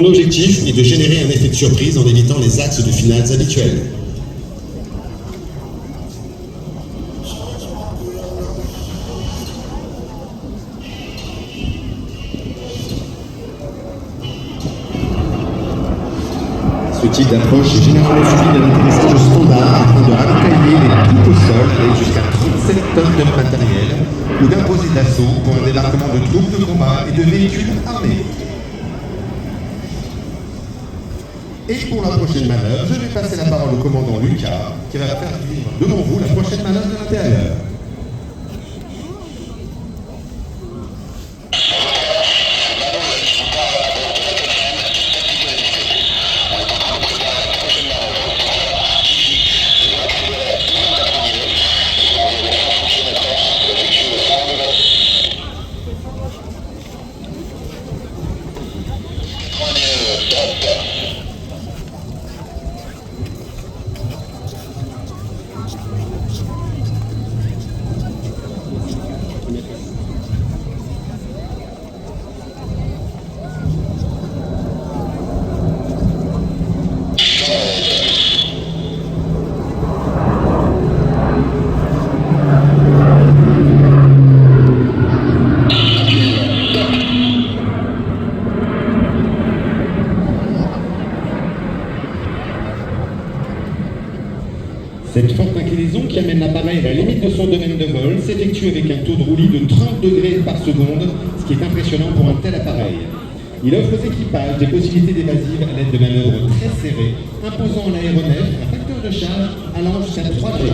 L'objectif est de générer un effet de surprise en évitant les axes de finales habituels. Ce type d'approche est généralement suivi d'un atterrissage standard afin de ravitailler les troupes au sol avec jusqu'à 37 tonnes de matériel ou d'imposer d'assaut pour un débarquement de troupes de combat et de véhicules armés. Et pour la prochaine manœuvre, je vais passer la parole au commandant Lucas qui va faire vivre devant vous la prochaine manœuvre de l'intérieur. Cette forte inclinaison qui amène l'appareil à la limite de son domaine de vol s'effectue avec un taux de roulis de 30 degrés par seconde, ce qui est impressionnant pour un tel appareil. Il offre aux équipages des possibilités d'évasive à l'aide de manœuvres très serrées, imposant à l'aéronef un facteur de charge allant jusqu'à 3G.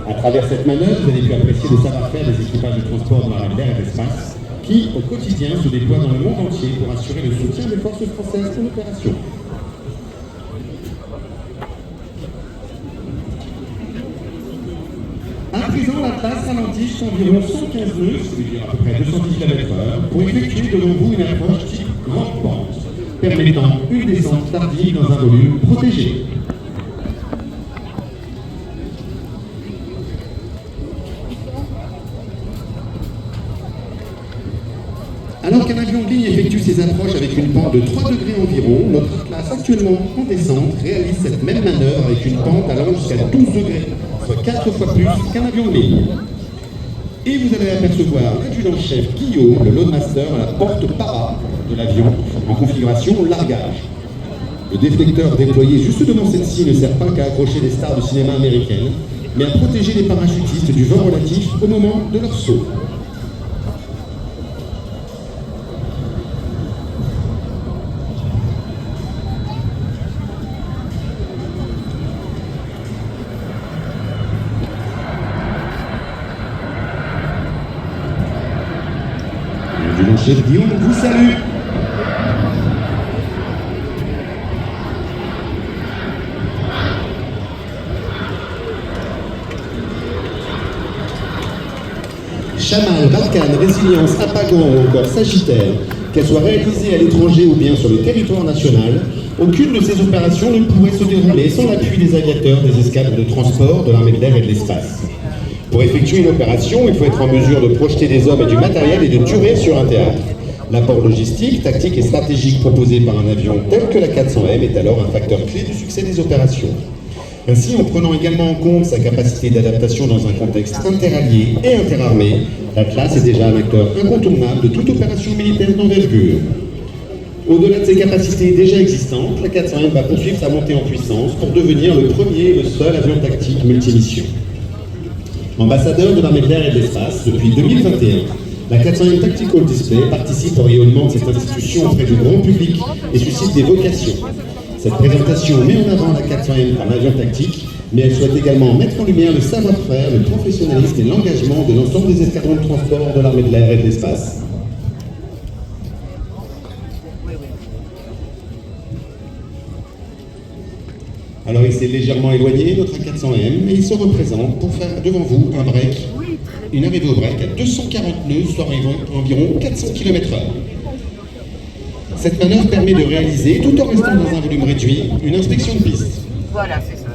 À travers cette manœuvre, vous avez pu apprécier le savoir-faire des équipages de transport dans l'armée de l'air et de l'espace, qui, au quotidien, se déploient dans le monde entier pour assurer le soutien des forces françaises en opération. À présent, l'Atlas ralentit environ 115 nœuds, c'est-à-dire à peu près 210 km/h, pour effectuer devant vous une approche type grande pente, permettant une descente tardive dans un volume protégé. Alors qu'un avion de ligne effectue ses approches avec une pente de 3 degrés environ, notre Atlas actuellement en descente réalise cette même manœuvre avec une pente allant jusqu'à 12 degrés, soit 4 fois plus qu'un avion de ligne. Et vous allez apercevoir l'adjudant-chef Guillaume, le loadmaster, à la porte para de l'avion en configuration largage. Le déflecteur déployé juste devant celle-ci ne sert pas qu'à accrocher les stars du cinéma américain, mais à protéger les parachutistes du vent relatif au moment de leur saut. L'adjudant-chef Guillaume vous salue. Chamal, Barkhane, Résilience, Apagon ou encore Sagittaire, qu'elles soient réalisées à l'étranger ou bien sur le territoire national, aucune de ces opérations ne pourrait se dérouler sans l'appui des aviateurs des escadres de transport de l'armée de l'air et de l'espace. Pour effectuer une opération, il faut être en mesure de projeter des hommes et du matériel et de tuer sur un théâtre. L'apport logistique, tactique et stratégique proposé par un avion tel que la 400M est alors un facteur clé du succès des opérations. Ainsi, en prenant également en compte sa capacité d'adaptation dans un contexte interallié et interarmé, l'Atlas est déjà un acteur incontournable de toute opération militaire d'envergure. Au-delà de ses capacités déjà existantes, la 400M va poursuivre sa montée en puissance pour devenir le premier et le seul avion tactique multimission. Ambassadeur de l'armée de l'air et de l'espace depuis 2021, la 400M Tactical Display participe au rayonnement de cette institution auprès du grand public et suscite des vocations. Cette présentation met en avant la 400M comme avion tactique, mais elle souhaite également mettre en lumière le savoir-faire, le professionnalisme et l'engagement de l'ensemble des escadrons de transport de l'armée de l'air et de l'espace. Alors il s'est légèrement éloigné, notre 400M, et il se représente pour faire devant vous un break, une arrivée au break à 240 nœuds, soit environ 400 km/h. Cette manœuvre permet de réaliser, tout en restant dans un volume réduit, une inspection de piste. Voilà, c'est ça.